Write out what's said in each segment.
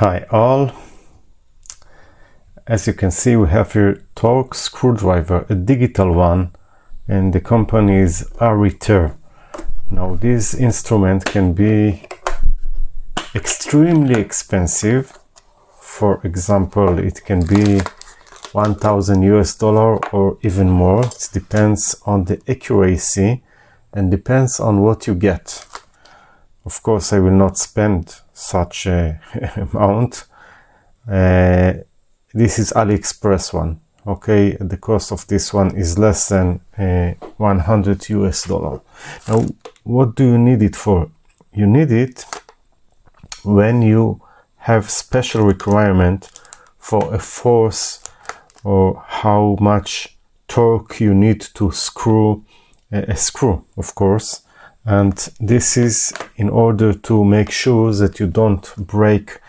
Hi all, as you can see we have here torque screwdriver, a digital one, and the company is Ariter. Now this instrument can be extremely expensive. For example, it can be $1,000 or even more. It depends on the accuracy and depends on what you get. Of course, I will not spend such a amount. This is AliExpress one. Okay, the cost of this one is less than $100. Now, what do you need it for? You need it when you have special requirement for a force or how much torque you need to screw a screw, of course. And this is in order to make sure that you don't break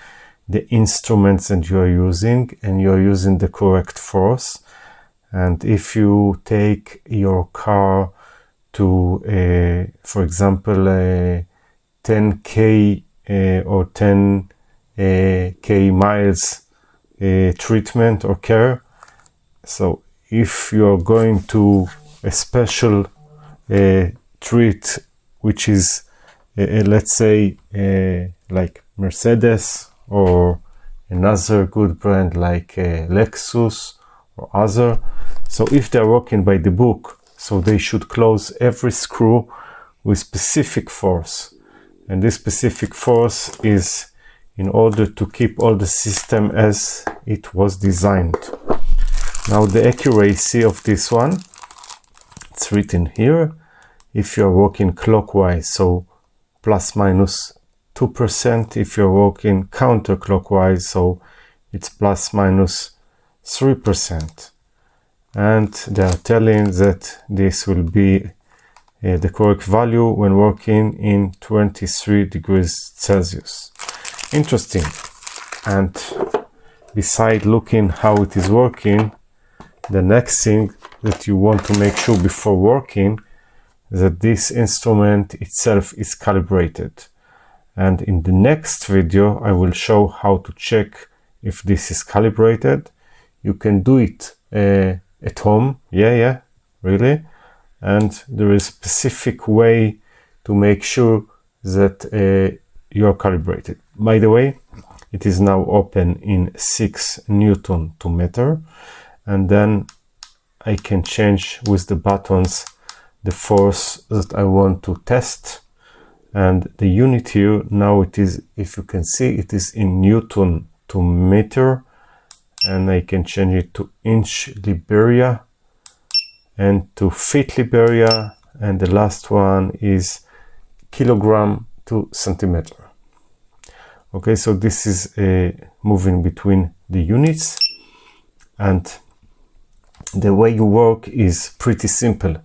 the instruments that you are using and you are using the correct force. And if you take your car to, for example, a 10K or 10K miles treatment or care, so if you are going to a special treat, which is let's say like Mercedes or another good brand like Lexus or other, so if they're working by the book, so they should close every screw with specific force, and this specific force is in order to keep all the system as it was designed. Now the accuracy of this one, it's written here. If you're working clockwise, so plus minus 2%. If you're working counterclockwise, so it's plus minus 3%. And they are telling that this will be the correct value when working in 23 degrees Celsius. Interesting. And beside looking how it is working, the next thing that you want to make sure before working that this instrument itself is calibrated. And in the next video I will show how to check if this is calibrated. You can do it at home, really, and there is a specific way to make sure that you are calibrated. By the way, it is now open in 6 Newton to meter, and then I can change with the buttons the force that I want to test. And the unit here, now it is, if you can see, it is in Newton to meter, and I can change it to inch Liberia and to feet Liberia, and the last one is kilogram to centimeter. Okay, so this is moving between the units, and the way you work is pretty simple.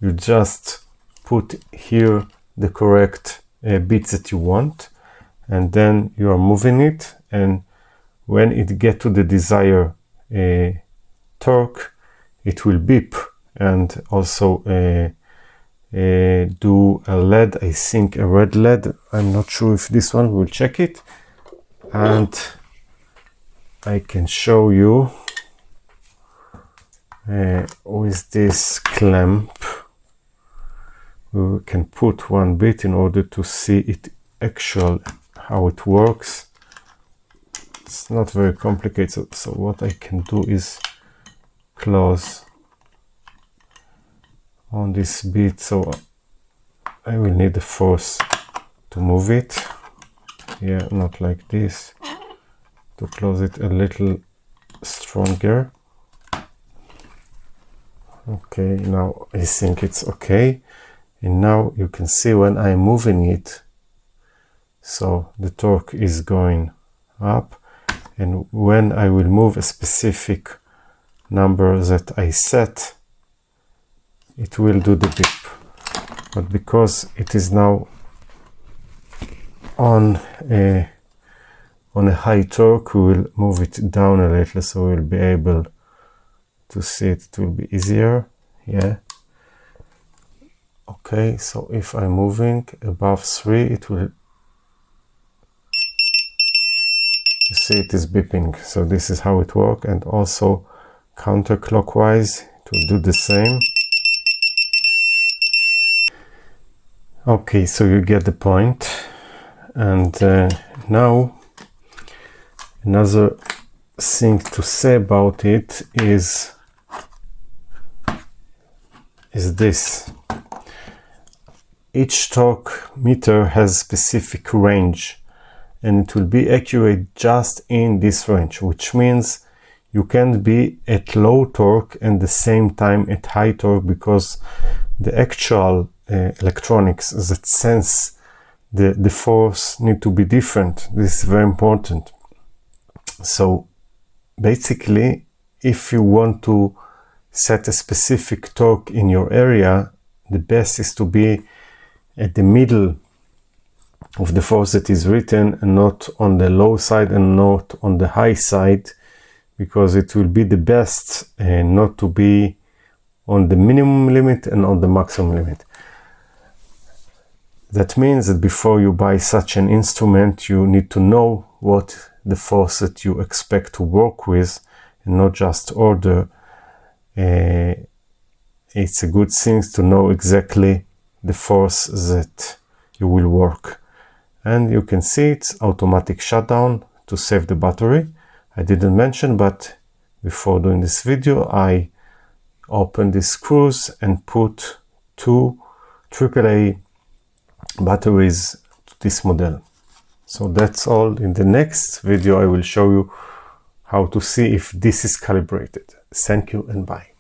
You just put here the correct bits that you want, and then you are moving it, and when it get to the desired torque, it will beep and also do a LED, I think a red LED. I'm not sure if this one will check it, and I can show you with this clamp. We can put one bit in order to see it actual how it works. It's not very complicated, so what I can do is close on this bit, so I will need the force to move it. Yeah, not like this, to close it a little stronger. Okay, now I think it's okay. And now you can see when I'm moving it, so the torque is going up, and when I will move a specific number that I set, it will do the beep. But because it is now on a high torque, we will move it down a little, so we'll be able to see it. It will be easier. Yeah. Okay, so if I'm moving above 3, it will you see it is beeping. So this is how it works, and also counterclockwise it will do the same. Okay, so you get the point. And now another thing to say about it is this. Each torque meter has specific range, and it will be accurate just in this range, which means you can't be at low torque and the same time at high torque, because the actual electronics that sense the force need to be different. This is very important. So basically, if you want to set a specific torque in your area, the best is to be at the middle of the force that is written, and not on the low side and not on the high side, because it will be the best not to be on the minimum limit and on the maximum limit. That means that before you buy such an instrument, you need to know what the force that you expect to work with, and not just order. It's a good thing to know exactly the force that you will work. And you can see it's automatic shutdown to save the battery. I didn't mention, but before doing this video, I opened the screws and put 2 AAA batteries to this model. So that's all. In the next video I will show you how to see if this is calibrated. Thank you and bye.